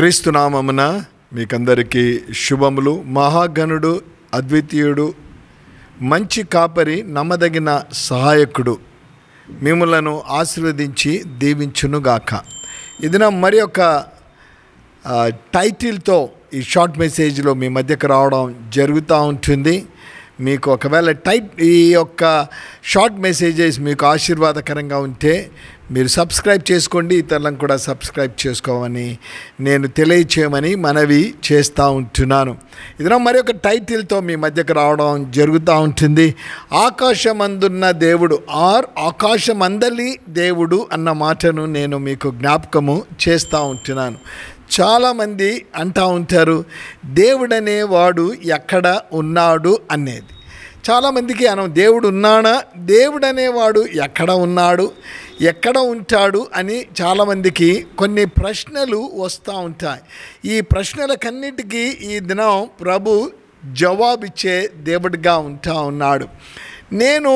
క్రీస్తునామమున మీకందరికీ శుభములు. మహాగణుడు, అద్వితీయుడు, మంచి కాపరి, నమ్మదగిన సహాయకుడు మిమ్ములను ఆశీర్వదించి దీవించునుగాక. ఇది నా మరి ఒక టైటిల్తో ఈ షార్ట్ మెసేజ్లో మీ మధ్యకు రావడం జరుగుతూ ఉంటుంది. మీకు ఒకవేళ ఈ యొక్క షార్ట్ మెసేజెస్ మీకు ఆశీర్వాదకరంగా ఉంటే మీరు సబ్స్క్రైబ్ చేసుకోండి, ఇతరులను కూడా సబ్స్క్రైబ్ చేసుకోమని నేను తెలియచేయమని మనవి చేస్తూ ఉంటున్నాను. ఇది మరి ఒక టైటిల్తో మీ మధ్యకు రావడం జరుగుతూ ఉంటుంది. ఆకాశమందున్న దేవుడు ఆకాశమందలి దేవుడు అన్న మాటను నేను మీకు జ్ఞాపకము చేస్తూ ఉంటున్నాను. చాలామంది అంటూ ఉంటారు, దేవుడనేవాడు ఎక్కడ ఉన్నాడు అనేది. చాలామందికి దేవుడు ఉన్నాడా, దేవుడు అనేవాడు ఎక్కడ ఉన్నాడు, ఎక్కడ ఉంటాడు అని చాలామందికి కొన్ని ప్రశ్నలు వస్తూ ఉంటాయి. ఈ ప్రశ్నలకన్నిటికీ ఈ దినం ప్రభు జవాబిచ్చే దేవుడిగా ఉంటా ఉన్నాడు. నేను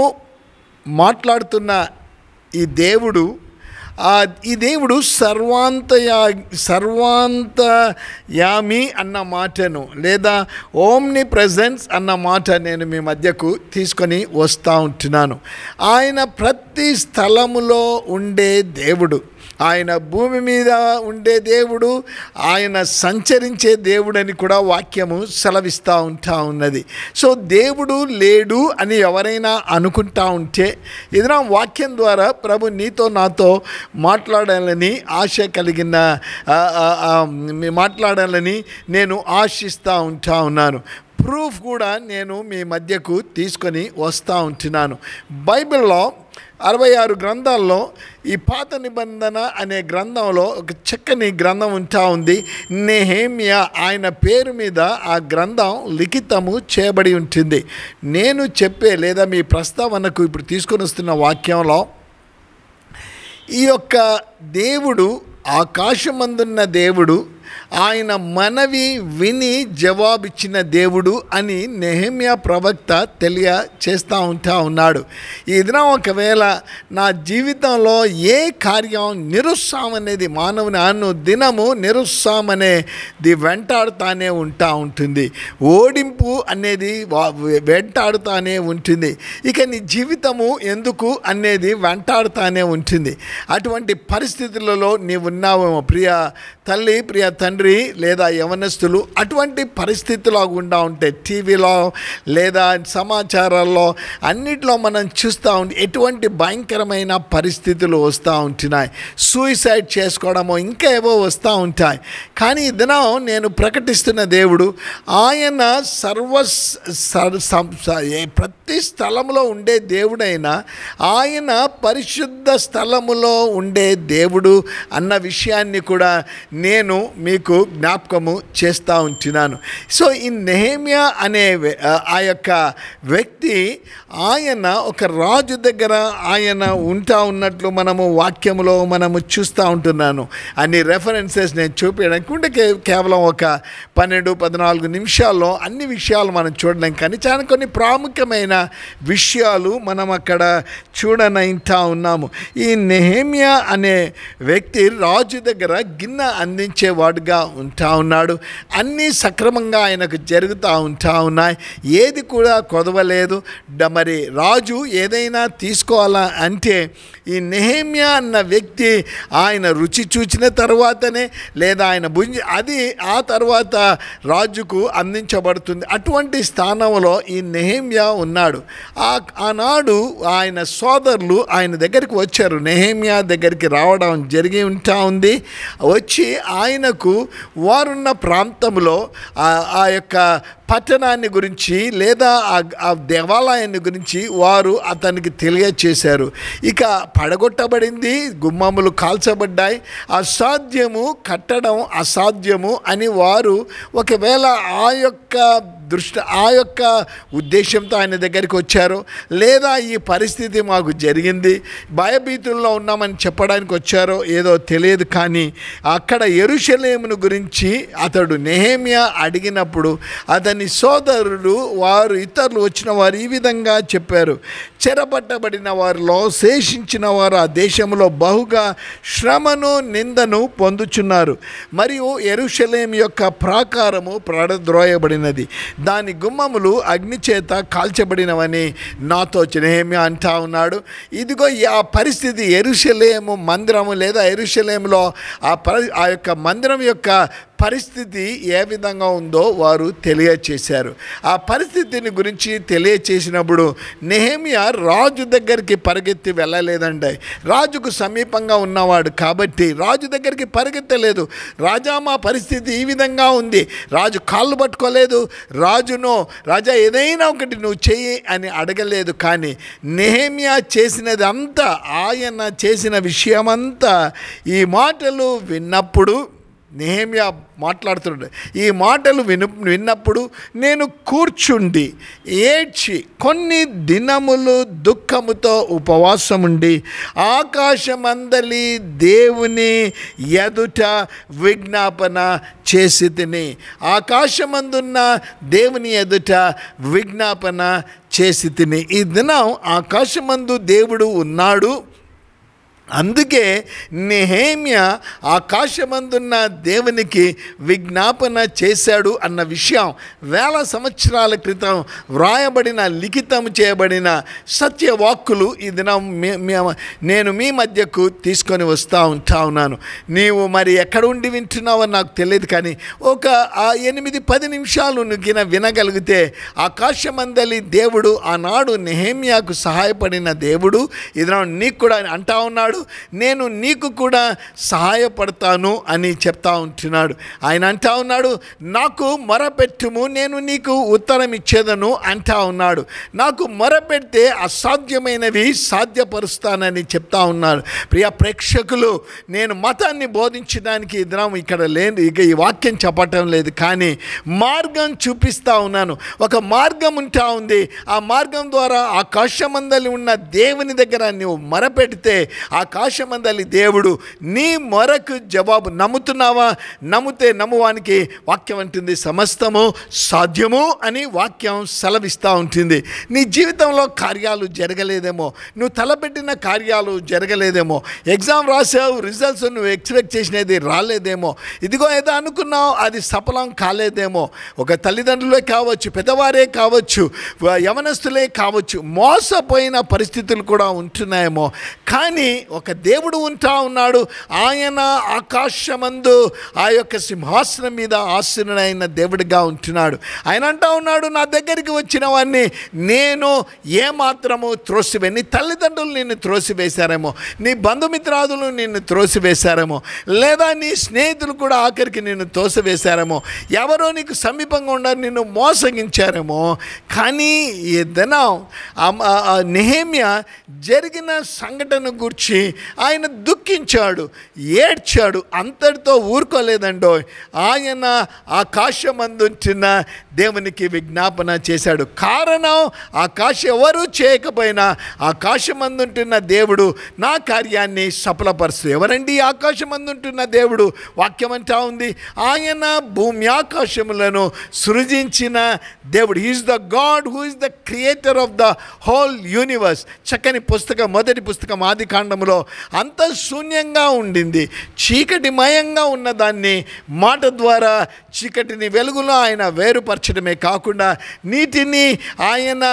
మాట్లాడుతున్న ఈ దేవుడు సర్వాంతయామి అన్న మాటను లేదా ఓమ్ని ప్రెజెన్స్ అన్న మాట నేను మీ మధ్యకు తీసుకొని వస్తూ ఉంటున్నాను. ఆయన ప్రతి స్థలములో ఉండే దేవుడు, ఆయన భూమి మీద ఉండే దేవుడు, ఆయన సంచరించే దేవుడని కూడా వాక్యము సెలవిస్తూ ఉంటా ఉన్నది. సో దేవుడు లేడు అని ఎవరైనా అనుకుంటా ఉంటే ఇది నా వాక్యం ద్వారా ప్రభు నీతో నాతో మాట్లాడాలని మాట్లాడాలని నేను ఆశిస్తూ ఉంటా ఉన్నాను. ప్రూఫ్ కూడా నేను మీ మధ్యకు తీసుకొని వస్తూ ఉంటున్నాను. బైబిల్లో 66 గ్రంథాల్లో ఈ పాత నిబంధన అనే గ్రంథంలో ఒక చక్కని గ్రంథం ఉంటా ఉంది. నెహెమ్యా ఆయన పేరు మీద ఆ గ్రంథం లిఖితము చేయబడి ఉంటుంది. నేను చెప్పే లేదా మీ ప్రస్తావనకు ఇప్పుడు తీసుకొని వస్తున్న వాక్యంలో ఈ యొక్క దేవుడు ఆకాశమందున్న దేవుడు, ఆయన మనవి విని జవాబిచ్చిన దేవుడు అని నెహెమ్యా ప్రవక్త తెలియచేస్తూ ఉంటా ఉన్నాడు. ఈ దినం ఒకవేళ నా జీవితంలో ఏ కార్యం నిరుత్సాహమనేది మానవుని దినము నిరుత్సాహమనేది వెంటాడుతానే ఉంటుంది. ఓడింపు అనేది వెంటాడుతానే ఉంటుంది. ఇక నీ జీవితము ఎందుకు అనేది వెంటాడుతానే ఉంటుంది. అటువంటి పరిస్థితులలో నీవున్నావేమో ప్రియ తల్లి, ప్రియ తండ్రి లేదా యవనస్తులు, అటువంటి పరిస్థితులు గుండా ఉంటే టీవీలో లేదా సమాచారాల్లో అన్నిట్లో మనం చూస్తూ ఉంటే ఎటువంటి భయంకరమైన పరిస్థితులు వస్తూ ఉంటున్నాయి. సూసైడ్ చేసుకోవడమో ఇంకా ఏవో వస్తూ ఉంటాయి. కానీ ఈ దినం నేను ప్రకటిస్తున్న దేవుడు ఆయన ప్రతి స్థలంలో ఉండే దేవుడైనా ఆయన పరిశుద్ధ స్థలములో ఉండే దేవుడు అన్న విషయాన్ని కూడా నేను మీకు జ్ఞాపకము చేస్తూ ఉంటున్నాను. సో ఈ నెహెమ్యా అనే ఆ యొక్క వ్యక్తి ఆయన ఒక రాజు దగ్గర ఆయన ఉంటా ఉన్నట్లు మనము వాక్యములో మనము చూస్తూ ఉంటున్నాను. అన్ని రెఫరెన్సెస్ నేను చూపించడానికి ఉంటే కేవలం ఒక 12-14 నిమిషాల్లో అన్ని విషయాలు మనం చూడలేం. కానీ చాలా కొన్ని ప్రాముఖ్యమైన విషయాలు మనం అక్కడ చూడనంటా ఉన్నాము. ఈ నెహెమ్యా అనే వ్యక్తి రాజు దగ్గర గిన్నె అందించేవాడుగా ఉంటా ఉన్నాడు. అన్నీ సక్రమంగా ఆయనకు జరుగుతూ ఉంటా ఉన్నాయి. ఏది కూడా కొదవలేదు. మరి రాజు ఏదైనా తీసుకోవాలా అంటే ఈ నెహెమ్యా అన్న వ్యక్తి ఆయన రుచి చూచిన తర్వాతనే లేదా ఆయన అది ఆ తర్వాత రాజుకు అందించబడుతుంది. అటువంటి స్థానంలో ఈ నెహెమ్యా ఉన్నాడు. ఆనాడు ఆయన సోదరులు ఆయన దగ్గరికి వచ్చారు. నెహెమ్యా దగ్గరికి రావడం జరిగి ఉంటా ఉంది. వచ్చి ఆయనకు వారున్న ప్రాంతంలో ఆ యొక్క పట్టణాన్ని గురించి లేదా ఆ దేవాలయాన్ని గురించి వారు అతనికి తెలియచేశారు. ఇక పడగొట్టబడింది, గుమ్మములు కాల్చబడ్డాయి, కట్టడం అసాధ్యము అని వారు ఒకవేళ ఆ యొక్క ఆ యొక్క ఉద్దేశంతో ఆయన దగ్గరికి వచ్చారో, లేదా ఈ పరిస్థితి మాకు జరిగింది, భయభీతుల్లో ఉన్నామని చెప్పడానికి వచ్చారో ఏదో తెలియదు. కానీ అక్కడ యెరూషలేమును గురించి అతడు నెహెమ్యా అడిగినప్పుడు అతని సోదరుడు ఇతరులు వచ్చిన వారు ఈ విధంగా చెప్పారు: చెరపట్టబడిన వారిలో శేషించిన వారు ఆ దేశంలో బహుగా శ్రమను నిందను పొందుచున్నారు. మరియు యెరూషలేము యొక్క ప్రాకారము పడద్రోయబడినది, దాని గుమ్మములు అగ్నిచేత కాల్చబడినవని నాతో నెహెమ్యా అంటా ఉన్నాడు. ఇదిగో ఆ పరిస్థితి యెరూషలేము మందిరము లేదా యెరూషలేములో ఆ యొక్క మందిరం యొక్క పరిస్థితి ఏ విధంగా ఉందో వారు తెలియచేశారు. ఆ పరిస్థితిని గురించి తెలియచేసినప్పుడు నెహెమ్యా రాజు దగ్గరికి పరిగెత్తి వెళ్ళలేదండి. రాజుకు సమీపంగా ఉన్నవాడు కాబట్టి రాజు దగ్గరికి పరిగెత్తలేదు. రాజా, మా పరిస్థితి ఈ విధంగా ఉంది. రాజు కాళ్ళు పట్టుకోలేదు. రాజా ఏదైనా ఒకటి నువ్వు చెయ్యి అని అడగలేదు. కానీ నెహెమ్యా చేసినది అంతా, ఆయన చేసిన విషయమంతా ఈ మాటలు విన్నప్పుడు నెహెమ్యా మాట్లాడుతున్నాడు. ఈ మాటలు విన్నప్పుడు నేను కూర్చుండి ఏడ్చి కొన్ని దినములు దుఃఖముతో ఉపవాసముండి ఆకాశమందలి దేవుని ఎదుట విజ్ఞాపన చేసి తిని, ఆకాశమందున్న దేవుని ఎదుట విజ్ఞాపన చేసి తిని. ఈ దినం ఆకాశమందు దేవుడు ఉన్నాడు. అందుకే నెహెమ్యా ఆకాశమందున్న దేవునికి విజ్ఞాపన చేశాడు అన్న విషయం వేల సంవత్సరాల క్రితం వ్రాయబడిన, లిఖితం చేయబడిన సత్యవాక్కులు ఈ దినం నేను మీ మధ్యకు తీసుకొని వస్తూ ఉన్నాను. నీవు మరి ఎక్కడ ఉండి వింటున్నావో నాకు తెలియదు. కానీ ఒక 8-10 నిమిషాలు నువ్వు వినగలిగితే ఆకాశమందలి దేవుడు ఆనాడు నెహెమ్యాకు సహాయపడిన దేవుడు ఈ దినం నీకు కూడా అంటా ఉన్నాడు, నేను నీకు కూడా సహాయపడతాను అని చెప్తా ఉంటున్నాడు. ఆయన అంటా ఉన్నాడు, నాకు మొరపెట్టుము, నేను నీకు ఉత్తరం ఇచ్చేదను అంటా ఉన్నాడు. నాకు మొరపెడితే అసాధ్యమైనవి సాధ్యపరుస్తానని చెప్తా ఉన్నాడు. ప్రియ ప్రేక్షకులు, నేను మతాన్ని బోధించడానికి ఇక్కడ లేదు, ఇక ఈ వాక్యం చెప్పటం లేదు, కానీ మార్గం చూపిస్తూ ఉన్నాను. ఒక మార్గం ఉంటా ఉంది. ఆ మార్గం ద్వారా ఆకాశమందలి ఉన్న దేవుని దగ్గర నువ్వు మొరపెడితే ఆకాశమందలి దేవుడు నీ మొరకు జవాబు. నమ్ముతున్నావా? నమ్మితే నమ్మువానికి వాక్యం అంటుంది సమస్తము సాధ్యము అని వాక్యం సెలవిస్తూ ఉంటుంది. నీ జీవితంలో కార్యాలు జరగలేదేమో, నువ్వు తలపెట్టిన కార్యాలు జరగలేదేమో, ఎగ్జామ్ రాసావు, రిజల్ట్స్ నువ్వు ఎక్స్పెక్ట్ చేసినది రాలేదేమో, ఇదిగో ఏదో అనుకున్నావు అది సఫలం కాలేదేమో. ఒక తల్లిదండ్రులే కావచ్చు, పెద్దవారే కావచ్చు, యవనస్తులే కావచ్చు, మోసపోయిన పరిస్థితులు కూడా ఉంటున్నాయేమో. కానీ ఒక దేవుడు ఉంటా ఉన్నాడు. ఆయన ఆకాశమందు ఆ యొక్క సింహాసనం మీద ఆసీనుడైన దేవుడిగా ఉంటున్నాడు. ఆయన అంటా ఉన్నాడు, నా దగ్గరికి వచ్చిన వాడిని నేను ఏమాత్రము త్రోసివే. నీ తల్లిదండ్రులు నిన్ను త్రోసివేశారేమో, నీ బంధుమిత్రాదులు నిన్ను త్రోసివేశారేమో, లేదా నీ స్నేహితులు కూడా ఆఖరికి నిన్ను తోసివేశారేమో, ఎవరో నీకు సమీపంగా ఉండాలి నిన్ను మోసగించారేమో. కానీ ఏదైనా నెహెమ్యా జరిగిన సంఘటన గురించి ఆయన దుఃఖించాడు, ఏడ్చాడు. అంతటితో ఊరుకోలేదండో. ఆయన ఆకాశమందుంటున్న దేవునికి విజ్ఞాపన చేశాడు. కారణం ఎవరు చేయకపోయినా ఆకాశమందుంటున్న దేవుడు నా కార్యాన్ని సఫలపరుస్తూ. ఎవరండి ఆకాశమందుంటున్న దేవుడు? వాక్యం అంటా ఉంది, ఆయన భూమి ఆకాశములను సృజించిన దేవుడు. He is the God who is the creator of the whole universe. చక్కని పుస్తకం, మొదటి పుస్తకం ఆదికాండములో అంత శూన్యంగా ఉండింది, చీకటిమయంగా ఉన్నదాన్ని మాట ద్వారా చీకటిని వెలుగులో ఆయన వేరుపరచడమే కాకుండా నీటిని ఆయన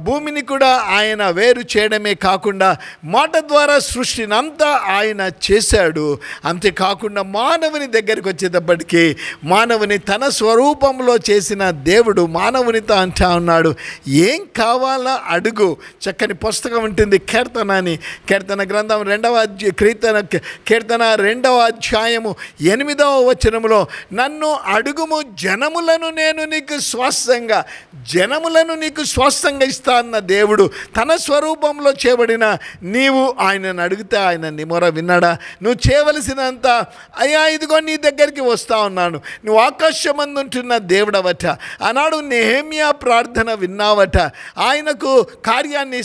భూమిని కూడా ఆయన వేరు చేయడమే కాకుండా మాట ద్వారా సృష్టిని అంతా ఆయన చేశాడు. అంతేకాకుండా మానవుని దగ్గరికి వచ్చేటప్పటికీ మానవుని తన స్వరూపంలో చేసిన దేవుడు మానవునితో అంటా ఉన్నాడు, ఏం కావాలా అడుగు. చక్కని పుస్తకం ఉంటుంది, కీర్తన అని. కీర్తన గ్రంథం కీర్తన 2వ అధ్యాయము 8వ వచనములో, నన్ను అడుగుము జనములను నేను నీకు స్వాస్థ్యంగా ఇస్తా అన్న దేవుడు తన స్వరూపంలో చేయబడిన నీవు ఆయనను అడిగితే ఆయన నీ మొర విన్నాడా? నువ్వు చేయవలసినంత, అయ్యా ఇదిగో నీ దగ్గరికి వస్తా ఉన్నాను, నువ్వు ఆకాశమందుంటున్న దేవుడవట. ఆనాడు నెహెమ్యా ప్రార్థన విన్నావట. ఆయనకు కార్యాన్ని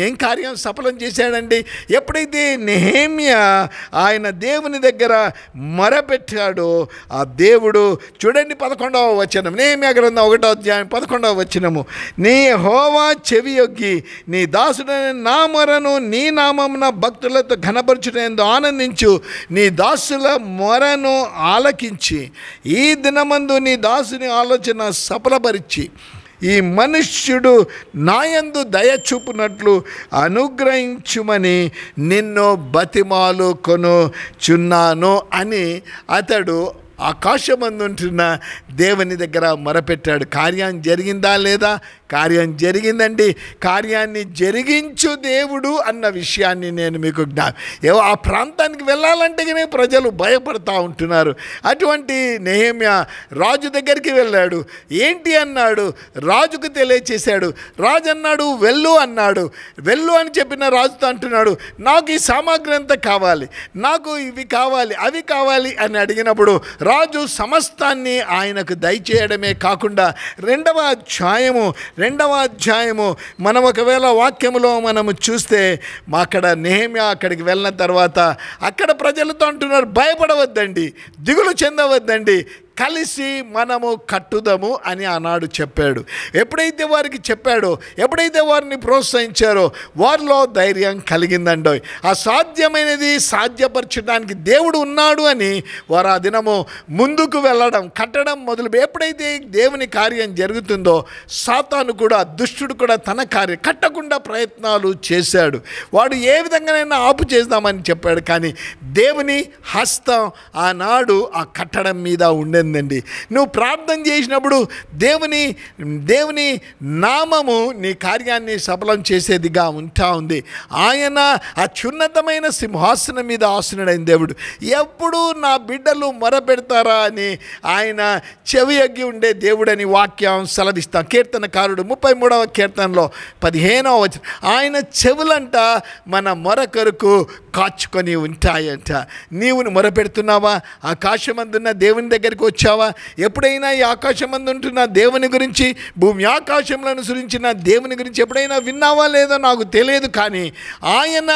ఏం కార్యం సఫలం చేశాడండి? ఎప్పుడైతే నెహెమ్యా ఆయన దేవుని దగ్గర మొరపెట్టాడో ఆ దేవుడు, చూడండి 11వ వచనం, నెహెమ్యా గ్రంథం 1వ అధ్యాయం 11వ వచనము, నీ యెహోవా చెవియొగ్గి నీ దాసుడైన నా మొరను నీ నామమున భక్తులతో ఘనపరచుటయందు ఆనందించు, నీ దాసుల మొరను ఆలకించి ఈ దినమందు నీ దాసుని ఆలోచన సఫలపరిచి ఈ మనుష్యుడు నాయందు దయ చూపునట్లు అనుగ్రహించుమని నిన్ను బతిమాలు కొనుచున్నాను అని అతడు ఆకాశమందుంటున్న దేవుని దగ్గర మొరపెట్టాడు. కార్యం జరిగిందా లేదా? కార్యం జరిగిందండి. కార్యాన్ని జరిగించు దేవుడు అన్న విషయాన్ని నేను మీకు ఆ ప్రాంతానికి వెళ్ళాలంటేనే ప్రజలు భయపడతా ఉంటున్నారు. అటువంటి నెహెమ్యా రాజు దగ్గరికి వెళ్ళాడు. ఏంటి అన్నాడు? రాజుకు తెలియచేశాడు. రాజు అన్నాడు వెళ్ళు అన్నాడు. వెళ్ళు అని చెప్పిన రాజుతో అంటున్నాడు, నాకు ఈ సామాగ్రి అంతా కావాలి, నాకు ఇవి కావాలి, అవి కావాలి అని అడిగినప్పుడు రాజు సమస్తాన్ని ఆయనకు దయచేయడమే కాకుండా 2వ అధ్యాయము మనం ఒకవేళ వాక్యములో మనము చూస్తే అక్కడ నెహెమ్యా అక్కడికి వెళ్ళిన తర్వాత అక్కడ ప్రజలతో అంటున్నారు, భయపడవద్దండి, దిగులు చెందవద్దండి, కలిసి మనము కట్టుదాము అని ఆనాడు చెప్పాడు. ఎప్పుడైతే వారికి చెప్పాడో, ఎప్పుడైతే వారిని ప్రోత్సహించారో వారిలో ధైర్యం కలిగిందండో. అసాధ్యమైనది సాధ్యపరచడానికి దేవుడు ఉన్నాడు అని వారు ఆ దినము ముందుకు వెళ్ళడం, కట్టడం మొదలు. ఎప్పుడైతే దేవుని కార్యం జరుగుతుందో సాతాను కూడా, దుష్టుడు కూడా తన కార్యం కట్టకుండా ప్రయత్నాలు చేశాడు. వాడు ఏ విధంగానైనా ఆపు చేద్దామని చెప్పాడు, కానీ దేవుని హస్తం ఆనాడు ఆ కట్టడం మీద ఉండేది. నువ్వు ప్రార్థన చేసినప్పుడు దేవుని నామము నీ కార్యాన్ని సఫలం చేసేదిగా ఉంటా ఉంది. ఆయన అత్యున్నతమైన సింహాసనం మీద ఆసనుడైన దేవుడు. ఎప్పుడు నా బిడ్డలు మొరపెడతారా అని ఆయన చెవి ఎగ్గి ఉండే దేవుడని వాక్యం సెలవిస్తాం. కీర్తనకారుడు 33వ కీర్తనలో 15వ వచనం, ఆయన చెవులంట మన మొర కొరకు కాచుకొని ఉంటాయంట. నీవు మొరపెడుతున్నావా? ఆకాశమందున్న దేవుని దగ్గరికి వచ్చావా? ఎప్పుడైనా ఈ ఆకాశమందు ఉంటున్న దేవుని గురించి, భూమి ఆకాశంలను సృజించిన దేవుని గురించి ఎప్పుడైనా విన్నావా లేదో నాకు తెలియదు, కానీ ఆయన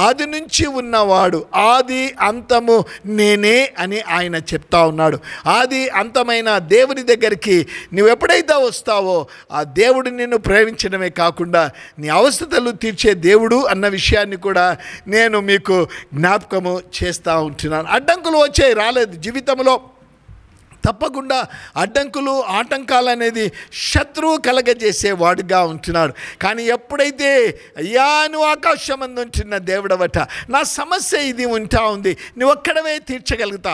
ఆది నుంచి ఉన్నవాడు, ఆది అంతము నేనే అని ఆయన చెప్తా ఉన్నాడు. ఆది అంతమైన దేవుని దగ్గరికి నువ్వు ఎప్పుడైతే వస్తావో ఆ దేవుడు నిన్ను ప్రేమించడమే కాకుండా నీ అవస్థలు తీర్చే దేవుడు అన్న విషయాన్ని కూడా నేను మీకు జ్ఞాపకము చేస్తూ ఉంటున్నాను. అడ్డంకులు వచ్చాయి, రాలేదు జీవితంలో. తప్పకుండా అడ్డంకులు, ఆటంకాలు అనేది శత్రువు కలగజేసేవాడుగా ఉంటున్నాడు. కానీ ఎప్పుడైతే అయ్యా నువ్వు ఆకాశమందు ఉంటున్న దేవుడవట, నా సమస్య ఇది ఉంటా ఉంది, నువ్వు ఒక్కడవే తీర్చగలుగుతా,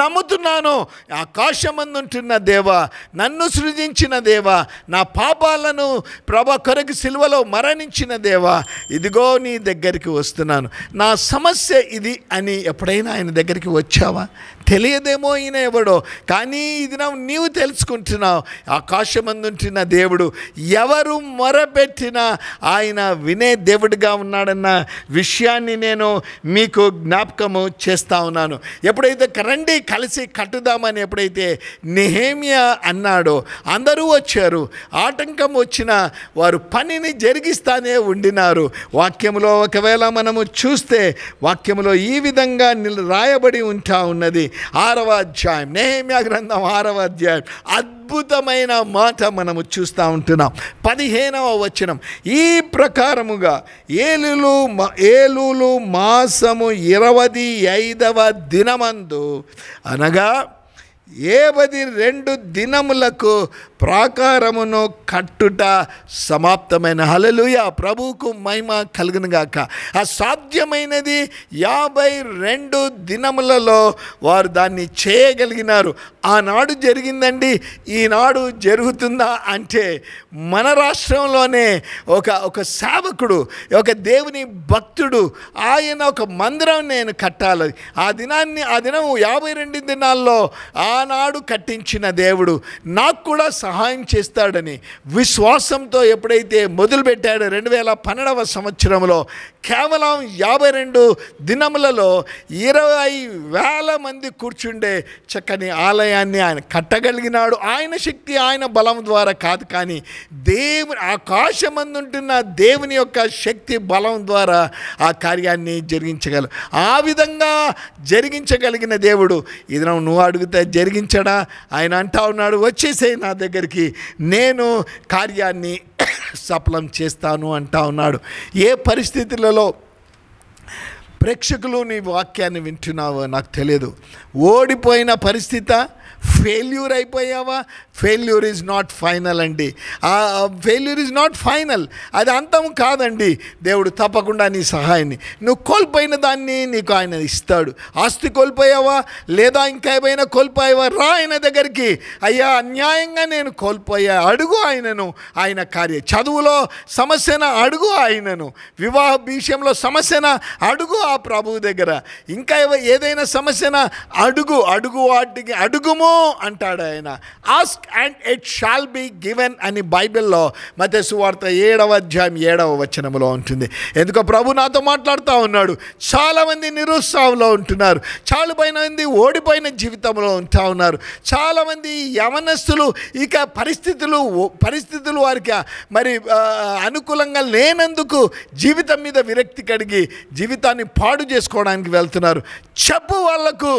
నమ్ముతున్నాను. ఆకాశమందు ఉంటున్న దేవా, నన్ను సృజించిన దేవా, నా పాపాలను ప్రభు కొరకు సిలువలో మరణించిన దేవా, ఇదిగో నీ దగ్గరికి వస్తున్నాను, నా సమస్య ఇది అని ఎప్పుడైనా ఆయన దగ్గరికి వచ్చావా? తెలియదేమో ఈయన ఎవడో, కానీ ఇది నీవు తెలుసుకుంటున్నావు. ఆకాశమందుంటున్న దేవుడు ఎవరు మొరపెట్టినా ఆయన వినే దేవుడిగా ఉన్నాడన్న విషయాన్ని నేను మీకు జ్ఞాపకము చేస్తూ ఉన్నాను. ఎప్పుడైతే రండి కలిసి కట్టుదామని ఎప్పుడైతే నెహెమ్యా అన్నాడో అందరూ వచ్చారు. ఆటంకం వచ్చినా వారు పనిని జరిగిస్తానే ఉండినారు. వాక్యములో ఒకవేళ మనము చూస్తే వాక్యములో ఈ విధంగా రాయబడి ఉంటా ఉన్నది. 6వ అధ్యాయం, నెహెమ్యా గ్రంథం 6వ అధ్యాయం, అద్భుతమైన మాట మనము చూస్తూ ఉంటున్నాం. 15వ వచనం, ఈ ప్రకారముగా ఏలూలు మాసము 25వ దినమందు, అనగా 72 దినములకు ప్రాకారమును కట్టుట సమాప్తమైన. హల్లెలూయా, ప్రభువుకు మహిమ కలుగును గాక. అసాధ్యమైనది 52 దినములలో వారు దాన్ని చేయగలిగినారు. ఆనాడు జరిగిందండి, ఈనాడు జరుగుతుందా అంటే మన రాష్ట్రంలోనే ఒక సేవకుడు, ఒక దేవుని భక్తుడు, ఆయన ఒక మందిరం నేను కట్టాలి, ఆ దినం 52 దినాల్లో ఆనాడు కట్టించిన దేవుడు నాకు కూడా సహాయం చేస్తాడని విశ్వాసంతో ఎప్పుడైతే మొదలుపెట్టాడో 2012వ సంవత్సరంలో కేవలం 52 దినములలో 20,000 మంది కూర్చుండే చక్కని ఆలయాన్ని ఆయన కట్టగలిగినాడు. ఆయన శక్తి, ఆయన బలం ద్వారా కాదు, కానీ దేవుని ఆకాశమందుంటున్న దేవుని యొక్క శక్తి బలం ద్వారా ఆ కార్యాన్ని జరిగించగలరు. ఆ విధంగా జరిగించగలిగిన దేవుడు ఇది నువ్వు అడిగితే జరిగించడా? ఆయన అంటా ఉన్నాడు, వచ్చేసే నా దగ్గరికి, నేను కార్యాన్ని సఫలం చేస్తాను అంటా ఉన్నాడు. ఏ పరిస్థితులలో ప్రేక్షకులు నీ వాక్యాన్ని వింటున్నావో నాకు తెలియదు. ఓడిపోయిన పరిస్థితి, ఫెయిల్యూర్ అయిపోయావా? ఫెయిల్యూర్ ఈజ్ నాట్ ఫైనల్ అండి. ఫెయిల్యూర్ ఈజ్ నాట్ ఫైనల్, అది అంతం కాదండి. దేవుడు తప్పకుండా నీ సహాయాన్ని, నువ్వు కోల్పోయిన దాన్ని నీకు ఆయన ఇస్తాడు. ఆస్తి కోల్పోయావా, లేదా ఇంకా ఏమైనా కోల్పోయావా? రా ఆయన దగ్గరికి, అయ్యా అన్యాయంగా నేను కోల్పోయా, అడుగు ఆయనను. ఆయన చదువులో సమస్యన అడుగు ఆయనను, వివాహ విషయంలో సమస్యన అడుగు ఆ ప్రభువు దగ్గర, ఇంకా ఏదైనా సమస్యన అడుగు వాటికి అడుగుము అంటాడు ఆయన. Ask and it shall be given అని బైబిల్లో మత్తయి సువార్త 7వ అధ్యాయం 7వ వచనంలో ఉంటుంది. ఎందుకో ప్రభు నాతో మాట్లాడుతూ ఉన్నాడు. చాలామంది నిరుత్సాహంలో ఉంటున్నారు, చాలా మంది ఓడిపోయిన జీవితంలో ఉంటా ఉన్నారు, చాలామంది యవనస్తులు ఇక పరిస్థితులు వారికి మరి అనుకూలంగా లేనందుకు జీవితం మీద విరక్తి కలిగి జీవితాన్ని పాడు చేసుకోవడానికి వెళ్తున్నారు. చెప్పు వాళ్లకు,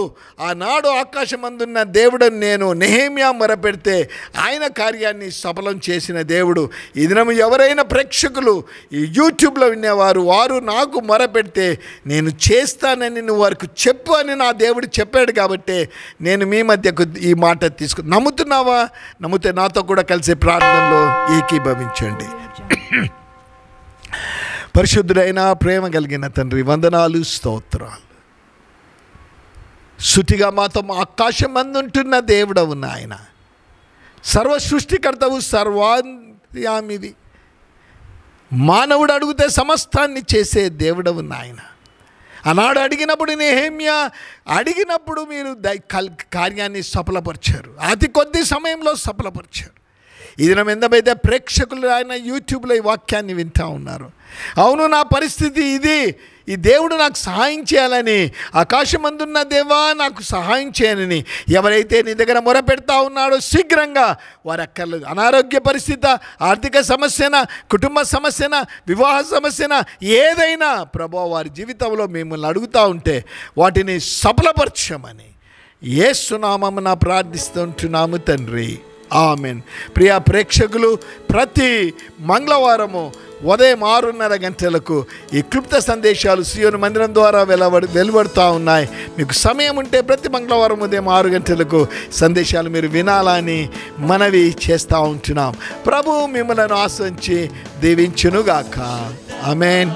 ఆనాడు ఆకాశమందున్న దేవుడు నేను నెహెమ్యా మొరపెడితే ఆయన కార్యాన్ని సఫలం చేసిన దేవుడు. ఈ దినం ఎవరైనా ప్రేక్షకులు ఈ యూట్యూబ్లో వినేవారు, వారు నాకు మొరపెడితే నేను చేస్తానని నువ్వు వారికి చెప్పు అని నా దేవుడు చెప్పాడు. కాబట్టి నేను మీ మధ్యకు ఈ మాట నమ్ముతున్నావా? నమ్మితే నాతో కూడా కలిసి ప్రార్థనలో ఏకీభవించండి. పరిశుద్ధుడైన ప్రేమ కలిగిన తండ్రి, వందనాలు, స్తోత్రాలు. శృతిగా మాతో ఆకాశం అందుంటున్న దేవుడవు నాయన, సర్వ సృష్టికర్తవు, సర్వాంతర్యామివి, మానవుడు అడిగితే సమస్తాన్ని చేసే దేవుడవు నాయన. ఆనాడు అడిగినప్పుడు, నెహెమ్యా అడిగినప్పుడు మీరు కార్యాన్ని సఫలపరిచారు, అతి కొద్ది సమయంలో సఫలపరిచారు. ఈ దినం ఎంతమైతే ప్రేక్షకులు ఆయన యూట్యూబ్లో ఈ వాక్యాన్ని వింటూ ఉన్నారు, అవును నా పరిస్థితి ఇది, ఈ దేవుడు నాకు సహాయం చేయాలని, ఆకాశమందున్న దేవా నాకు సహాయం చేయాలని ఎవరైతే నీ దగ్గర మొరపెడతా ఉన్నాడో శీఘ్రంగా వారు అక్కర్లేదు. అనారోగ్య పరిస్థితి, ఆర్థిక సమస్యన, కుటుంబ సమస్యన, వివాహ సమస్యన, ఏదైనా ప్రభువా వారి జీవితంలో మిమ్మల్ని అడుగుతూ ఉంటే వాటిని సఫలపరచమని యేసు నామమున ప్రార్థిస్తుంటున్నాము తండ్రి, ఆమెన్. ప్రియా ప్రేక్షకులు, ప్రతి మంగళవారము ఉదయం 6:30 గంటలకు ఈ క్లుప్త సందేశాలు సియోను మందిరం ద్వారా వెలువడుతూ ఉన్నాయి. మీకు సమయం ఉంటే ప్రతి మంగళవారం ఉదయం 6 గంటలకు సందేశాలు మీరు వినాలని మనవి చేస్తూ ఉంటున్నాం. ప్రభు మిమ్మల్ని ఆశించి దీవించునుగాక. ఆమెన్.